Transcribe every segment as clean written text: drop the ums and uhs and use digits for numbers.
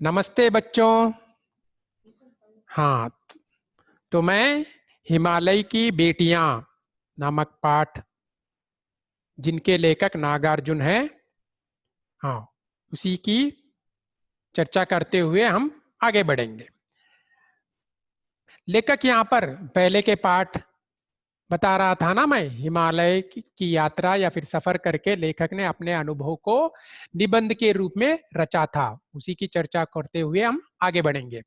नमस्ते बच्चों। हाँ, तो मैं हिमालय की बेटियां नामक पाठ, जिनके लेखक नागार्जुन हैं, हाँ, उसी की चर्चा करते हुए हम आगे बढ़ेंगे। लेखक यहाँ पर पहले के पाठ बता रहा था ना, मैं हिमालय की यात्रा या फिर सफर करके लेखक ने अपने अनुभव को निबंध के रूप में रचा था। उसी की चर्चा करते हुए हम आगे बढ़ेंगे।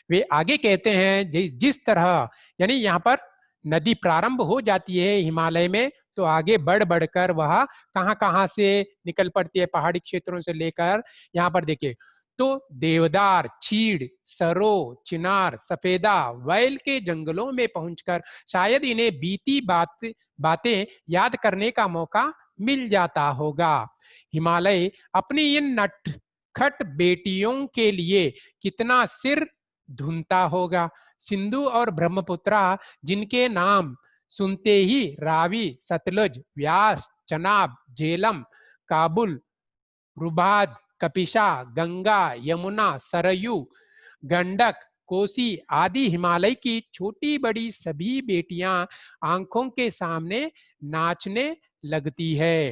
वे आगे कहते हैं जिस तरह, यानी यहाँ पर नदी प्रारंभ हो जाती है हिमालय में, तो आगे बढ़ बढ़कर वह कहाँ कहाँ से निकल पड़ती है, पहाड़ी क्षेत्रों से लेकर यहाँ पर देखिए तो देवदार, चीड़, सरो, चिनार, सफेदा, वैल के जंगलों में पहुंचकर शायद इन्हें बीती बातें याद करने का मौका मिल जाता होगा। हिमालय अपनी इन नटखट बेटियों के लिए कितना सिर धुनता होगा। सिंधु और ब्रह्मपुत्रा, जिनके नाम सुनते ही रावी, सतलुज, व्यास, चनाब, झेलम, काबुल, रुबाद, कपिशा, गंगा, यमुना, सरयू, गंडक, कोसी आदि हिमालय की छोटी बड़ी सभी बेटियां आंखों के सामने नाचने लगती है।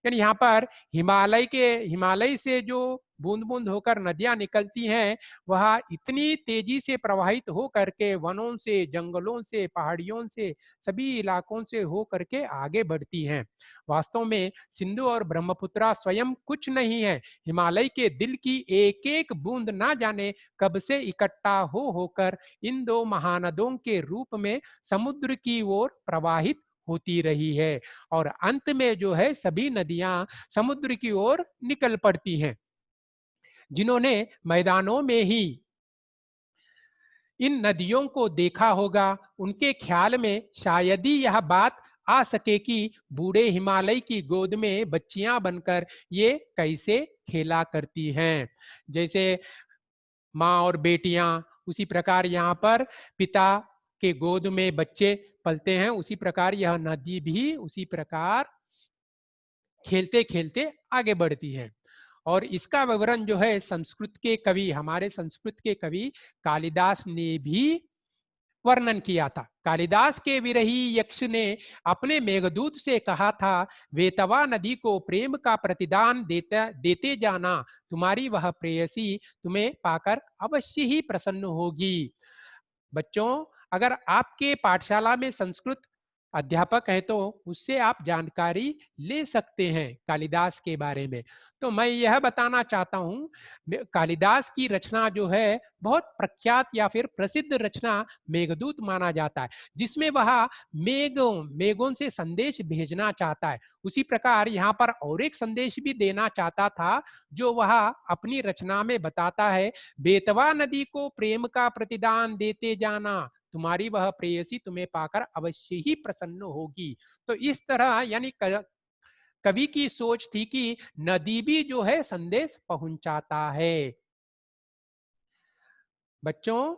यानी यहाँ पर हिमालय से जो बूंद बूंद होकर नदियां निकलती हैं, वह इतनी तेजी से प्रवाहित हो करके वनों से, जंगलों से, पहाड़ियों से, सभी इलाकों से हो करके आगे बढ़ती हैं। वास्तव में सिंधु और ब्रह्मपुत्रा स्वयं कुछ नहीं है। हिमालय के दिल की एक एक बूंद ना जाने कब से इकट्ठा हो होकर इन दो महानदों के रूप में समुद्र की ओर प्रवाहित होती रही है, और अंत में जो है सभी नदियां समुद्र की ओर निकल पड़ती हैं। जिन्होंने मैदानों में ही इन नदियों को देखा होगा, उनके ख्याल में शायद ही यह बात आ सके कि बूढ़े हिमालय की गोद में बच्चियां बनकर ये कैसे खेला करती हैं। जैसे माँ और बेटियां, उसी प्रकार यहाँ पर पिता के गोद में बच्चे पलते हैं, उसी प्रकार यह नदी भी उसी प्रकार खेलते खेलते आगे बढ़ती है। और इसका विवरण जो है संस्कृत के कवि, हमारे संस्कृत के कवि कालिदास ने भी वर्णन किया था। कालिदास के विरही यक्ष ने अपने मेघदूत से कहा था, वेतवा नदी को प्रेम का प्रतिदान देते जाना, तुम्हारी वह प्रेयसी तुम्हें पाकर अवश्य ही प्रसन्न होगी। बच्चों, अगर आपके पाठशाला में संस्कृत अध्यापक है तो उससे आप जानकारी ले सकते हैं कालिदास के बारे में। तो मैं यह बताना चाहता हूँ, कालिदास की रचना जो है बहुत प्रख्यात या फिर प्रसिद्ध रचना मेघदूत माना जाता है, जिसमें वह मेघों से संदेश भेजना चाहता है। उसी प्रकार यहाँ पर और एक संदेश भी देना चाहता था, जो वह अपनी रचना में बताता है, बेतवा नदी को प्रेम का प्रतिदान देते जाना, तुम्हारी वह प्रेयसी तुम्हें पाकर अवश्य ही प्रसन्न होगी। तो इस तरह यानी कवि की सोच थी कि नदी भी जो है संदेश पहुंचाता है। बच्चों,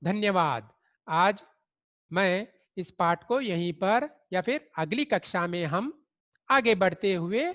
धन्यवाद। आज मैं इस पाठ को यहीं पर या फिर अगली कक्षा में हम आगे बढ़ते हुए